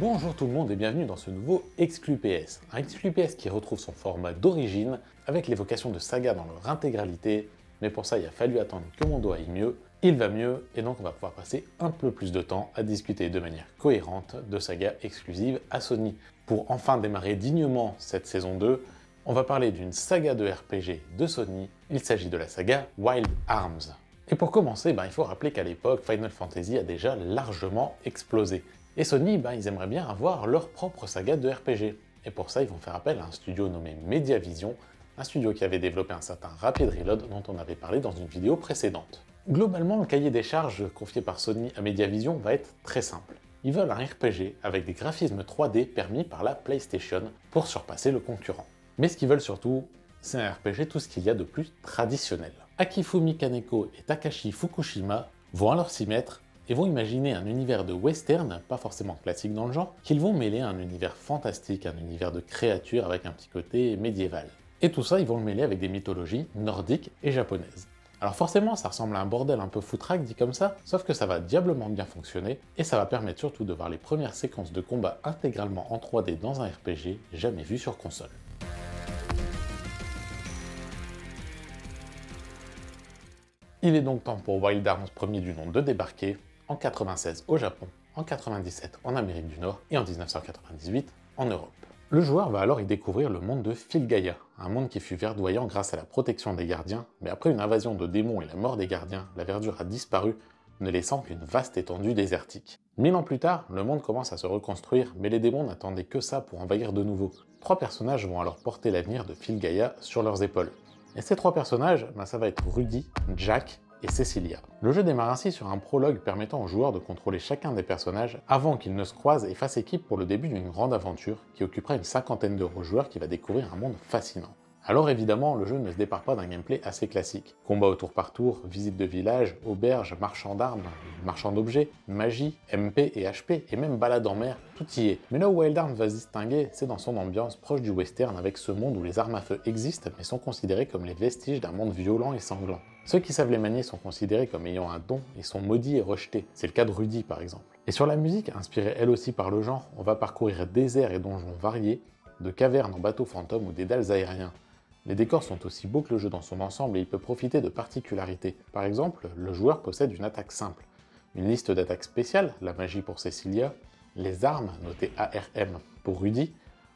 Bonjour tout le monde et bienvenue dans ce nouveau ExcluPS. Un ExcluPS qui retrouve son format d'origine avec l'évocation de sagas dans leur intégralité, mais pour ça il a fallu attendre que mon dos aille mieux. Il va mieux et donc on va pouvoir passer un peu plus de temps à discuter de manière cohérente de sagas exclusives à Sony. Pour enfin démarrer dignement cette saison 2, on va parler d'une saga de RPG de Sony, il s'agit de la saga Wild Arms. Et pour commencer, il faut rappeler qu'à l'époque, Final Fantasy a déjà largement explosé. Et Sony, ils aimeraient bien avoir leur propre saga de RPG. Et pour ça, ils vont faire appel à un studio nommé Mediavision, un studio qui avait développé un certain Rapid Reload dont on avait parlé dans une vidéo précédente. Globalement, le cahier des charges confié par Sony à Mediavision va être très simple. Ils veulent un RPG avec des graphismes 3D permis par la PlayStation pour surpasser le concurrent. Mais ce qu'ils veulent surtout, c'est un RPG tout ce qu'il y a de plus traditionnel. Akifumi Kaneko et Takashi Fukushima vont alors s'y mettre et vont imaginer un univers de western, pas forcément classique dans le genre, qu'ils vont mêler à un univers fantastique, un univers de créatures avec un petit côté médiéval. Et tout ça, ils vont le mêler avec des mythologies nordiques et japonaises. Alors forcément, ça ressemble à un bordel un peu foutraque dit comme ça, sauf que ça va diablement bien fonctionner, et ça va permettre surtout de voir les premières séquences de combat intégralement en 3D dans un RPG jamais vu sur console. Il est donc temps pour Wild Arms, premier du nom, de débarquer en 96 au Japon, en 97 en Amérique du Nord et en 1998 en Europe. Le joueur va alors y découvrir le monde de Filgaia, un monde qui fut verdoyant grâce à la protection des gardiens, mais après une invasion de démons et la mort des gardiens, la verdure a disparu, ne laissant qu'une vaste étendue désertique. 1000 ans plus tard, le monde commence à se reconstruire, mais les démons n'attendaient que ça pour envahir de nouveau. 3 personnages vont alors porter l'avenir de Filgaia sur leurs épaules. Et ces 3 personnages, ça va être Rudy, Jack et Cecilia. Le jeu démarre ainsi sur un prologue permettant aux joueurs de contrôler chacun des personnages avant qu'ils ne se croisent et fassent équipe pour le début d'une grande aventure qui occupera une 50aine d'heures au joueur qui va découvrir un monde fascinant. Alors évidemment, le jeu ne se départ pas d'un gameplay assez classique. Combat au tour par tour, visite de village, auberge, marchand d'armes, marchand d'objets, magie, MP et HP, et même balade en mer, tout y est. Mais là où Wild Arms va se distinguer, c'est dans son ambiance proche du western avec ce monde où les armes à feu existent mais sont considérées comme les vestiges d'un monde violent et sanglant. Ceux qui savent les manier sont considérés comme ayant un don et sont maudits et rejetés. C'est le cas de Rudy par exemple. Et sur la musique, inspirée elle aussi par le genre, on va parcourir déserts et donjons variés, de cavernes en bateaux fantômes ou des dalles aériens. Les décors sont aussi beaux que le jeu dans son ensemble et il peut profiter de particularités. Par exemple, le joueur possède une attaque simple, une liste d'attaques spéciales, la magie pour Cecilia, les armes, notées ARM pour Rudy,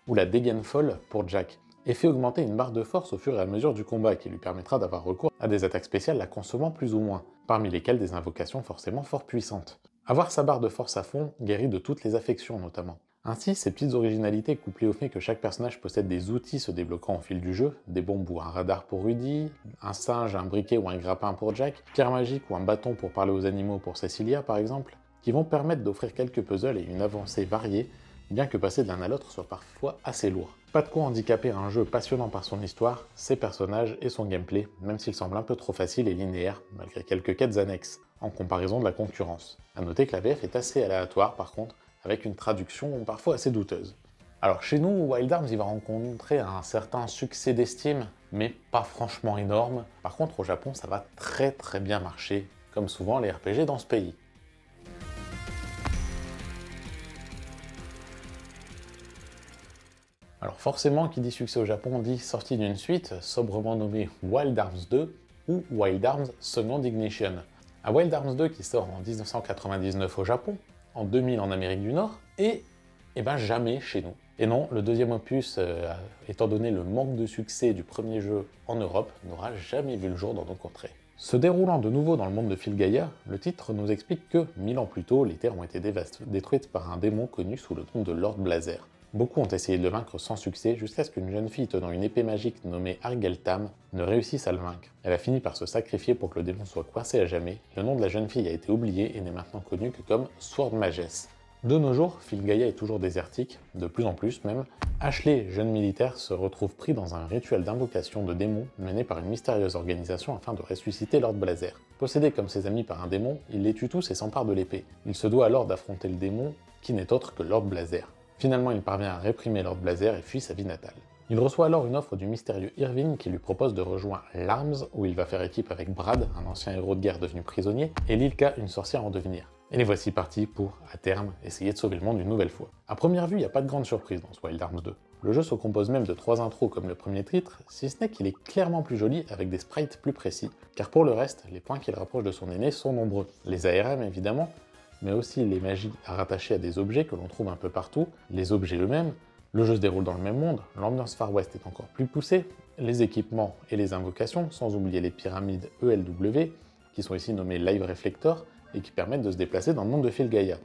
ou la dégaine folle pour Jack, et fait augmenter une barre de force au fur et à mesure du combat qui lui permettra d'avoir recours à des attaques spéciales la consommant plus ou moins, parmi lesquelles des invocations forcément fort puissantes. Avoir sa barre de force à fond guérit de toutes les affections notamment. Ainsi, ces petites originalités couplées au fait que chaque personnage possède des outils se débloquant au fil du jeu, des bombes ou un radar pour Rudy, un singe, un briquet ou un grappin pour Jack, pierre magique ou un bâton pour parler aux animaux pour Cecilia par exemple, qui vont permettre d'offrir quelques puzzles et une avancée variée, bien que passer de l'un à l'autre soit parfois assez lourd. Pas de quoi handicaper un jeu passionnant par son histoire, ses personnages et son gameplay, même s'il semble un peu trop facile et linéaire, malgré quelques quêtes annexes, en comparaison de la concurrence. A noter que la VF est assez aléatoire par contre, avec une traduction parfois assez douteuse. Alors chez nous, Wild Arms il va rencontrer un certain succès d'estime, mais pas franchement énorme. Par contre au Japon ça va très bien marcher, comme souvent les RPG dans ce pays. Alors forcément, qui dit succès au Japon dit sortie d'une suite, sobrement nommée Wild Arms 2 ou Wild Arms Second Ignition. Un Wild Arms 2 qui sort en 1999 au Japon, en 2000 en Amérique du Nord, et jamais chez nous. Et non, le deuxième opus, étant donné le manque de succès du premier jeu en Europe, n'aura jamais vu le jour dans nos contrées. Se déroulant de nouveau dans le monde de Filgaia, le titre nous explique que, 1000 ans plus tôt, les terres ont été détruites par un démon connu sous le nom de Lord Blazer. Beaucoup ont essayé de le vaincre sans succès jusqu'à ce qu'une jeune fille tenant une épée magique nommée Argeltam ne réussisse à le vaincre. Elle a fini par se sacrifier pour que le démon soit coincé à jamais. Le nom de la jeune fille a été oublié et n'est maintenant connu que comme Sword Magess. De nos jours, Filgaia est toujours désertique, de plus en plus même. Ashley, jeune militaire, se retrouve pris dans un rituel d'invocation de démons mené par une mystérieuse organisation afin de ressusciter Lord Blazer. Possédé comme ses amis par un démon, il les tue tous et s'empare de l'épée. Il se doit alors d'affronter le démon, qui n'est autre que Lord Blazer. Finalement, il parvient à réprimer Lord Blazer et fuit sa vie natale. Il reçoit alors une offre du mystérieux Irving qui lui propose de rejoindre l'Arms, où il va faire équipe avec Brad, un ancien héros de guerre devenu prisonnier, et Lilka, une sorcière en devenir. Et les voici partis pour, à terme, essayer de sauver le monde une nouvelle fois. À première vue, il n'y a pas de grande surprise dans ce Wild Arms 2. Le jeu se compose même de 3 intros comme le premier titre, si ce n'est qu'il est clairement plus joli avec des sprites plus précis, car pour le reste, les points qui le rapprochent de son aîné sont nombreux. Les ARM évidemment, mais aussi les magies à rattacher à des objets que l'on trouve un peu partout, les objets eux-mêmes, le jeu se déroule dans le même monde, l'ambiance Far West est encore plus poussée, les équipements et les invocations, sans oublier les pyramides ELW, qui sont ici nommées Live Reflector, et qui permettent de se déplacer dans le monde de Filgaia.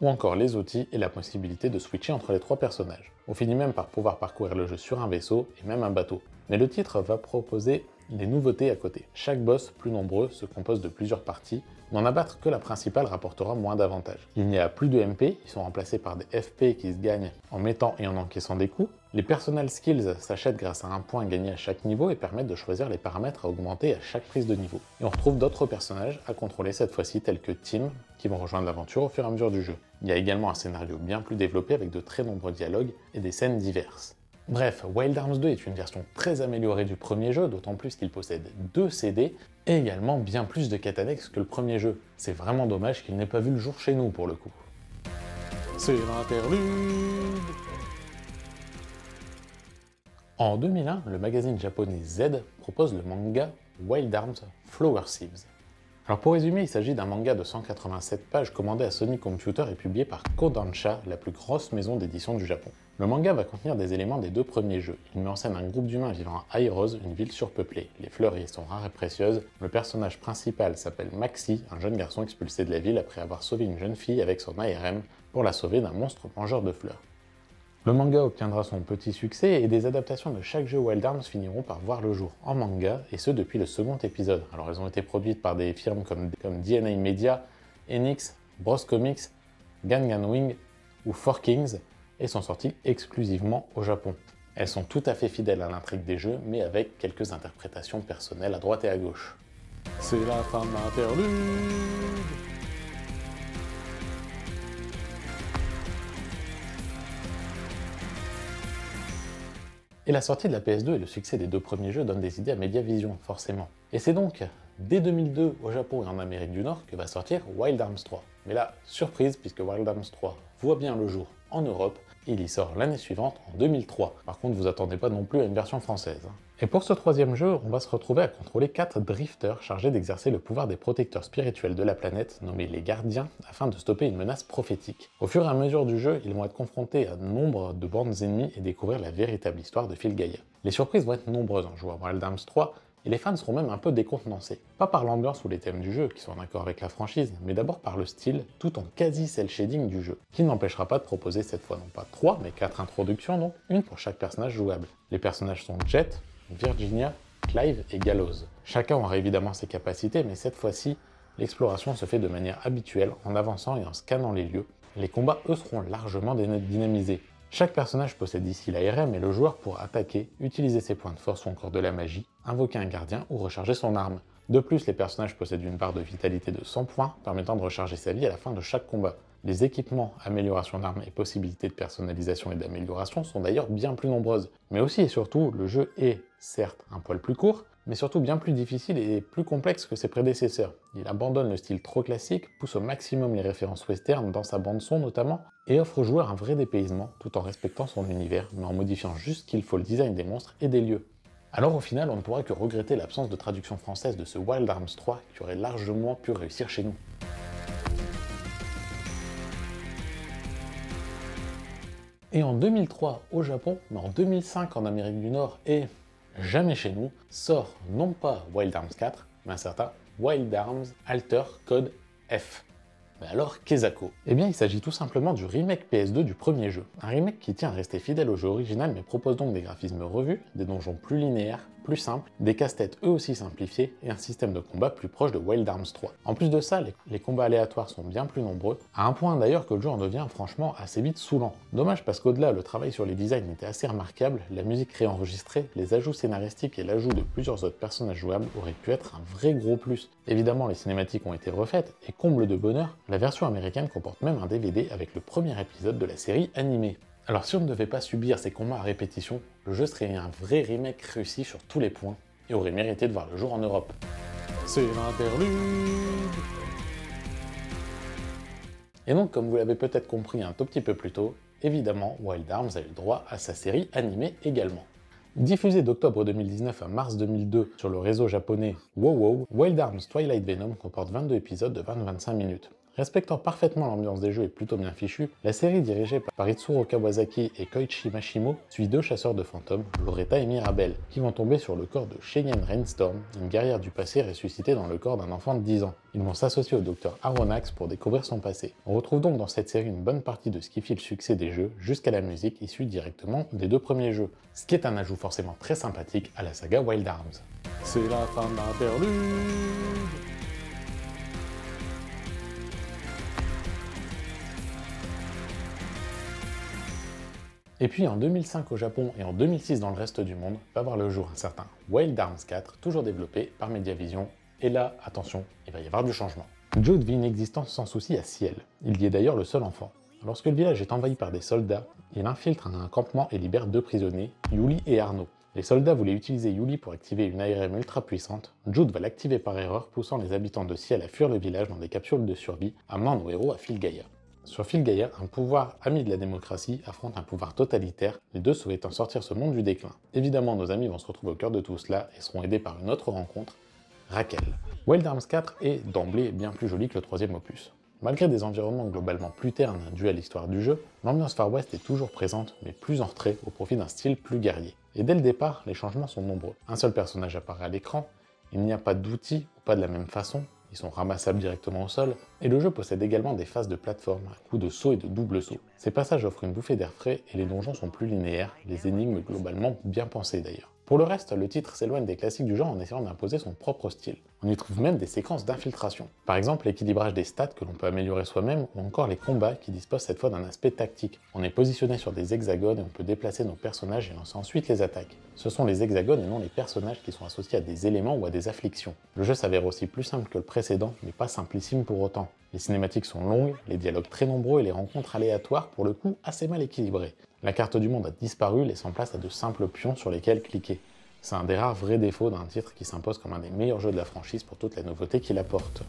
Ou encore les outils et la possibilité de switcher entre les 3 personnages. On finit même par pouvoir parcourir le jeu sur un vaisseau et même un bateau. Mais le titre va proposer des nouveautés à côté. Chaque boss, plus nombreux, se compose de plusieurs parties. N'en abattre que la principale rapportera moins d'avantages. Il n'y a plus de MP, ils sont remplacés par des FP qui se gagnent en mettant et en encaissant des coups. Les personal skills s'achètent grâce à un point gagné à chaque niveau et permettent de choisir les paramètres à augmenter à chaque prise de niveau. Et on retrouve d'autres personnages à contrôler cette fois-ci, tels que Tim, qui vont rejoindre l'aventure au fur et à mesure du jeu. Il y a également un scénario bien plus développé avec de très nombreux dialogues et des scènes diverses. Bref, Wild Arms 2 est une version très améliorée du premier jeu, d'autant plus qu'il possède 2 CD et également bien plus de quêtes annexes que le premier jeu. C'est vraiment dommage qu'il n'ait pas vu le jour chez nous pour le coup. C'est l'interlude. En 2001, le magazine japonais Z propose le manga Wild Arms Flower Thieves. Alors pour résumer, il s'agit d'un manga de 187 pages commandé à Sony Computer et publié par Kodansha, la plus grosse maison d'édition du Japon. Le manga va contenir des éléments des 2 premiers jeux. Il met en scène un groupe d'humains vivant à Airose, une ville surpeuplée. Les fleurs y sont rares et précieuses. Le personnage principal s'appelle Maxi, un jeune garçon expulsé de la ville après avoir sauvé une jeune fille avec son ARM pour la sauver d'un monstre mangeur de fleurs. Le manga obtiendra son petit succès et des adaptations de chaque jeu Wild Arms finiront par voir le jour en manga, et ce depuis le second épisode. Alors elles ont été produites par des firmes comme DNA Media, Enix, Bros Comics, Gangan Wing ou 4Kings et sont sorties exclusivement au Japon. Elles sont tout à fait fidèles à l'intrigue des jeux, mais avec quelques interprétations personnelles à droite et à gauche. C'est la fin de l'interlude. Et la sortie de la PS2 et le succès des 2 premiers jeux donnent des idées à Mediavision, forcément. Et c'est donc dès 2002 au Japon et en Amérique du Nord que va sortir Wild Arms 3. Mais là, surprise, puisque Wild Arms 3 voit bien le jour en Europe, il y sort l'année suivante, en 2003. Par contre, vous attendez pas non plus à une version française. Et pour ce 3e jeu, on va se retrouver à contrôler 4 drifters chargés d'exercer le pouvoir des protecteurs spirituels de la planète, nommés les Gardiens, afin de stopper une menace prophétique. Au fur et à mesure du jeu, ils vont être confrontés à nombre de bandes ennemies et découvrir la véritable histoire de Filgaia. Les surprises vont être nombreuses en jouant à Wild Arms 3, et les fans seront même un peu décontenancés. Pas par l'ambiance ou les thèmes du jeu, qui sont en accord avec la franchise, mais d'abord par le style, tout en quasi cel shading du jeu, qui n'empêchera pas de proposer cette fois non pas 3, mais 4 introductions, donc une pour chaque personnage jouable. Les personnages sont Jet, Virginia, Clive et Gallows. Chacun aura évidemment ses capacités, mais cette fois-ci, l'exploration se fait de manière habituelle, en avançant et en scannant les lieux. Les combats, eux, seront largement dynamisés. Chaque personnage possède ici l'ARM et le joueur pourra attaquer, utiliser ses points de force ou encore de la magie, invoquer un gardien ou recharger son arme. De plus, les personnages possèdent une barre de vitalité de 100 points, permettant de recharger sa vie à la fin de chaque combat. Les équipements, améliorations d'armes et possibilités de personnalisation et d'amélioration sont d'ailleurs bien plus nombreuses. Mais aussi et surtout, le jeu est, certes, un poil plus court, mais surtout bien plus difficile et plus complexe que ses prédécesseurs. Il abandonne le style trop classique, pousse au maximum les références western dans sa bande-son notamment, et offre au joueur un vrai dépaysement, tout en respectant son univers, mais en modifiant juste qu'il faut le design des monstres et des lieux. Alors au final, on ne pourra que regretter l'absence de traduction française de ce Wild Arms 3 qui aurait largement pu réussir chez nous. Et en 2003 au Japon, mais en 2005 en Amérique du Nord et jamais chez nous, sort non pas Wild Arms 4, mais un certain Wild Arms Alter Code F. Mais alors, Kezako? Eh bien, il s'agit tout simplement du remake PS2 du premier jeu. Un remake qui tient à rester fidèle au jeu original, mais propose donc des graphismes revus, des donjons plus linéaires, plus simples, des casse-têtes eux aussi simplifiés, et un système de combat plus proche de Wild Arms 3. En plus de ça, les combats aléatoires sont bien plus nombreux, à un point d'ailleurs que le jeu en devient franchement assez vite saoulant. Dommage parce qu'au-delà, le travail sur les designs était assez remarquable, la musique réenregistrée, les ajouts scénaristiques et l'ajout de plusieurs autres personnages jouables auraient pu être un vrai gros plus. Évidemment, les cinématiques ont été refaites, et comble de bonheur, la version américaine comporte même un DVD avec le premier épisode de la série animée. Alors si on ne devait pas subir ces combats à répétition, le jeu serait un vrai remake réussi sur tous les points, et aurait mérité de voir le jour en Europe. C'est l'interlude. Et donc, comme vous l'avez peut-être compris un tout petit peu plus tôt, évidemment, Wild Arms a eu le droit à sa série animée également. Diffusée d'octobre 2019 à mars 2002 sur le réseau japonais WoWow, Wild Arms Twilight Venom comporte 22 épisodes de 20-25 minutes. Respectant parfaitement l'ambiance des jeux et plutôt bien fichue, la série dirigée par Itsuro Kawasaki et Koichi Mashimo suit deux chasseurs de fantômes, Loretta et Mirabel, qui vont tomber sur le corps de Cheyenne Rainstorm, une guerrière du passé ressuscitée dans le corps d'un enfant de 10 ans. Ils vont s'associer au docteur Aronnax pour découvrir son passé. On retrouve donc dans cette série une bonne partie de ce qui fit le succès des jeux, jusqu'à la musique issue directement des deux premiers jeux, ce qui est un ajout forcément très sympathique à la saga Wild Arms. C'est la fin de l'interlude. Et puis en 2005 au Japon et en 2006 dans le reste du monde, va voir le jour un certain Wild Arms 4, toujours développé par Mediavision. Et là, attention, il va y avoir du changement. Jude vit une existence sans souci à Ciel. Il y est d'ailleurs le seul enfant. Lorsque le village est envahi par des soldats, il infiltre un campement et libère deux prisonniers, Yuli et Arnaud. Les soldats voulaient utiliser Yuli pour activer une ARM ultra puissante. Jude va l'activer par erreur, poussant les habitants de Ciel à fuir le village dans des capsules de survie, amenant nos héros à Filgaia. Sur Filgaia, un pouvoir ami de la démocratie affronte un pouvoir totalitaire, les deux souhaitant sortir ce monde du déclin. Évidemment, nos amis vont se retrouver au cœur de tout cela et seront aidés par une autre rencontre, Raquel. Wild Arms 4 est d'emblée bien plus joli que le troisième opus. Malgré des environnements globalement plus ternes dus à l'histoire du jeu, l'ambiance Far West est toujours présente, mais plus en retrait au profit d'un style plus guerrier. Et dès le départ, les changements sont nombreux. Un seul personnage apparaît à l'écran, il n'y a pas d'outils, ou pas de la même façon, ils sont ramassables directement au sol, et le jeu possède également des phases de plateforme, à coups de saut et de double saut. Ces passages offrent une bouffée d'air frais et les donjons sont plus linéaires, les énigmes globalement bien pensées d'ailleurs. Pour le reste, le titre s'éloigne des classiques du genre en essayant d'imposer son propre style. On y trouve même des séquences d'infiltration. Par exemple, l'équilibrage des stats que l'on peut améliorer soi-même, ou encore les combats qui disposent cette fois d'un aspect tactique. On est positionné sur des hexagones et on peut déplacer nos personnages et lancer ensuite les attaques. Ce sont les hexagones et non les personnages qui sont associés à des éléments ou à des afflictions. Le jeu s'avère aussi plus simple que le précédent, mais pas simplissime pour autant. Les cinématiques sont longues, les dialogues très nombreux et les rencontres aléatoires pour le coup assez mal équilibrées. La carte du monde a disparu, laissant place à de simples pions sur lesquels cliquer. C'est un des rares vrais défauts d'un titre qui s'impose comme un des meilleurs jeux de la franchise pour toute la nouveauté qu'il apporte.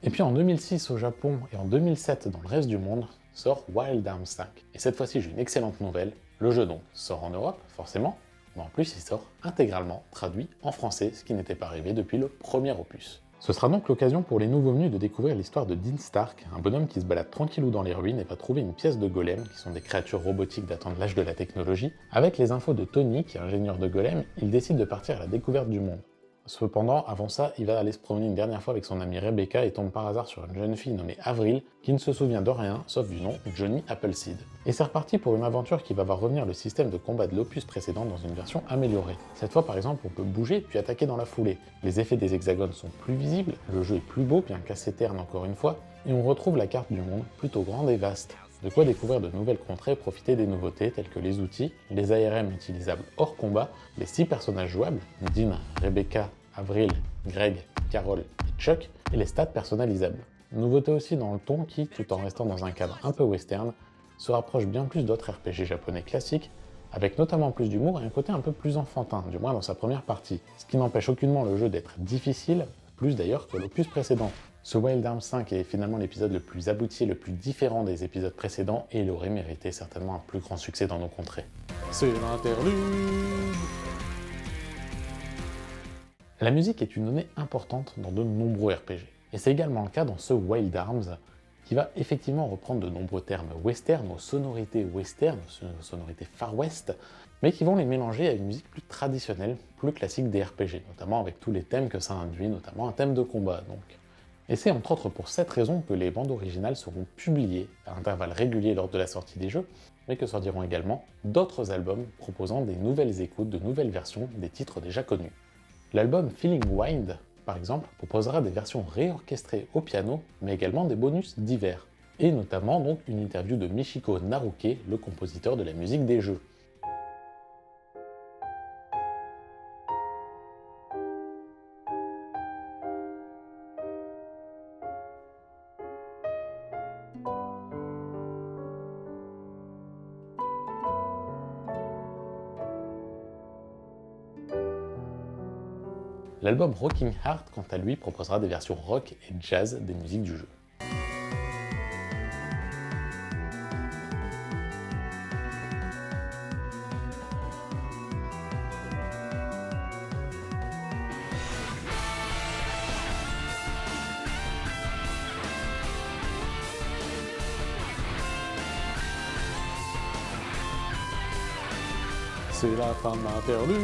Et puis en 2006 au Japon et en 2007 dans le reste du monde, sort Wild Arms 5. Et cette fois-ci j'ai une excellente nouvelle, le jeu donc sort en Europe, forcément, mais en plus il sort intégralement traduit en français, ce qui n'était pas arrivé depuis le premier opus. Ce sera donc l'occasion pour les nouveaux venus de découvrir l'histoire de Dean Stark, un bonhomme qui se balade tranquillou dans les ruines et va trouver une pièce de golem, qui sont des créatures robotiques datant de l'âge de la technologie. Avec les infos de Tony, qui est ingénieur de golem, il décide de partir à la découverte du monde. Cependant, avant ça, il va aller se promener une dernière fois avec son amie Rebecca et tombe par hasard sur une jeune fille nommée Avril, qui ne se souvient de rien, sauf du nom Johnny Appleseed. Et c'est reparti pour une aventure qui va voir revenir le système de combat de l'opus précédent dans une version améliorée. Cette fois par exemple, on peut bouger puis attaquer dans la foulée. Les effets des hexagones sont plus visibles, le jeu est plus beau, bien qu'assez terne encore une fois, et on retrouve la carte du monde plutôt grande et vaste. De quoi découvrir de nouvelles contrées et profiter des nouveautés telles que les outils, les ARM utilisables hors combat, les 6 personnages jouables, Dean, Rebecca, Avril, Greg, Carol et Chuck, et les stats personnalisables. Nouveauté aussi dans le ton qui, tout en restant dans un cadre un peu western, se rapproche bien plus d'autres RPG japonais classiques, avec notamment plus d'humour et un côté un peu plus enfantin, du moins dans sa première partie, ce qui n'empêche aucunement le jeu d'être difficile, plus d'ailleurs que l'opus précédent. Ce Wild Arms 5 est finalement l'épisode le plus abouti et le plus différent des épisodes précédents, et il aurait mérité certainement un plus grand succès dans nos contrées. C'est l'interlude. La musique est une donnée importante dans de nombreux RPG, et c'est également le cas dans ce Wild Arms, qui va effectivement reprendre de nombreux termes western, aux sonorités western, aux sonorités Far West, mais qui vont les mélanger à une musique plus traditionnelle, plus classique des RPG, notamment avec tous les thèmes que ça induit, notamment un thème de combat donc. Et c'est entre autres pour cette raison que les bandes originales seront publiées à intervalles réguliers lors de la sortie des jeux, mais que sortiront également d'autres albums proposant des nouvelles écoutes, de nouvelles versions des titres déjà connus. L'album Feeling Wind, par exemple, proposera des versions réorchestrées au piano, mais également des bonus divers, et notamment donc une interview de Michiko Naruke, le compositeur de la musique des jeux. L'album Rocking Heart, quant à lui, proposera des versions rock et jazz des musiques du jeu. C'est la fin de l'interlude.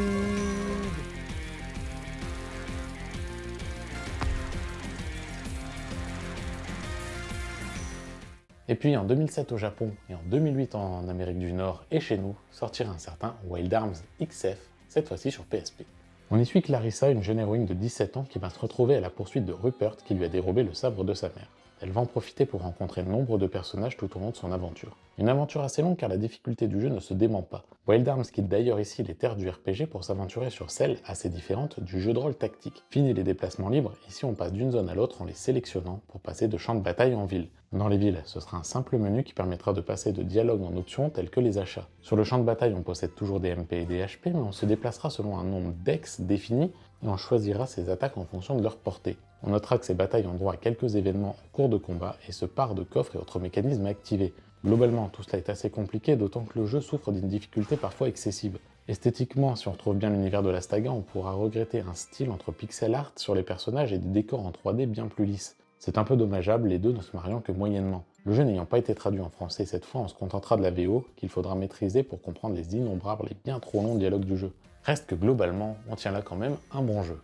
Et puis en 2007 au Japon et en 2008 en Amérique du Nord et chez nous, sortira un certain Wild Arms XF, cette fois-ci sur PSP. On y suit Clarissa, une jeune héroïne de 17 ans qui va se retrouver à la poursuite de Rupert qui lui a dérobé le sabre de sa mère. Elle va en profiter pour rencontrer nombre de personnages tout au long de son aventure. Une aventure assez longue car la difficulté du jeu ne se dément pas. Wild Arms quitte d'ailleurs ici les terres du RPG pour s'aventurer sur celles assez différentes du jeu de rôle tactique. Fini les déplacements libres, ici on passe d'une zone à l'autre en les sélectionnant pour passer de champ de bataille en ville. Dans les villes, ce sera un simple menu qui permettra de passer de dialogues en options tels que les achats. Sur le champ de bataille, on possède toujours des MP et des HP, mais on se déplacera selon un nombre d'ex défini et on choisira ses attaques en fonction de leur portée. On notera que ces batailles ont droit à quelques événements en cours de combat et se parent de coffres et autres mécanismes activés. Globalement, tout cela est assez compliqué, d'autant que le jeu souffre d'une difficulté parfois excessive. Esthétiquement, si on retrouve bien l'univers de la saga, on pourra regretter un style entre pixel art sur les personnages et des décors en 3D bien plus lisses. C'est un peu dommageable, les deux ne se mariant que moyennement. Le jeu n'ayant pas été traduit en français cette fois, on se contentera de la VO, qu'il faudra maîtriser pour comprendre les innombrables et bien trop longs dialogues du jeu. Reste que globalement, on tient là quand même un bon jeu.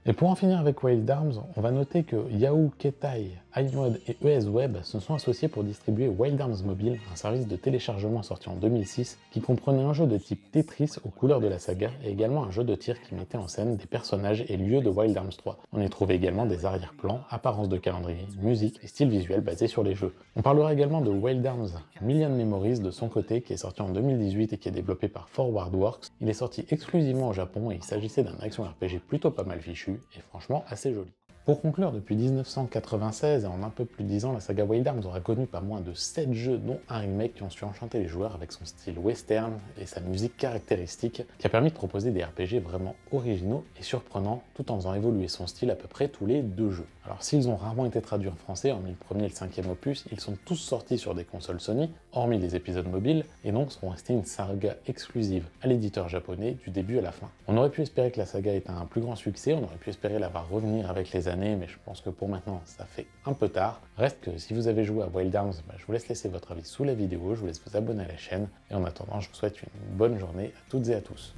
Et pour en finir avec Wild Arms, on va noter que Yahoo, Ketai, iMod et ESWeb se sont associés pour distribuer Wild Arms Mobile, un service de téléchargement sorti en 2006 qui comprenait un jeu de type Tetris aux couleurs de la saga et également un jeu de tir qui mettait en scène des personnages et lieux de Wild Arms 3. On y trouvait également des arrière-plans, apparences de calendrier, musique et style visuel basés sur les jeux. On parlera également de Wild Arms Million Memories de son côté qui est sorti en 2018 et qui est développé par Forward Works. Il est sorti exclusivement au Japon et il s'agissait d'un action RPG plutôt pas mal fichu et franchement assez joli. Pour conclure, depuis 1996 et en un peu plus de 10 ans, la saga Wild Arms aura connu pas moins de 7 jeux, dont un remake qui ont su enchanter les joueurs avec son style western et sa musique caractéristique, qui a permis de proposer des RPG vraiment originaux et surprenants, tout en faisant évoluer son style à peu près tous les 2 jeux. Alors s'ils ont rarement été traduits en français, hormis le premier et le 5e opus, ils sont tous sortis sur des consoles Sony, hormis les épisodes mobiles, et donc seront restés une saga exclusive à l'éditeur japonais du début à la fin. On aurait pu espérer que la saga ait un plus grand succès, on aurait pu espérer la voir revenir avec les années, mais je pense que pour maintenant, ça fait un peu tard. Reste que si vous avez joué à Wild Arms, je vous laisse laisser votre avis sous la vidéo, je vous laisse vous abonner à la chaîne, et en attendant, je vous souhaite une bonne journée à toutes et à tous.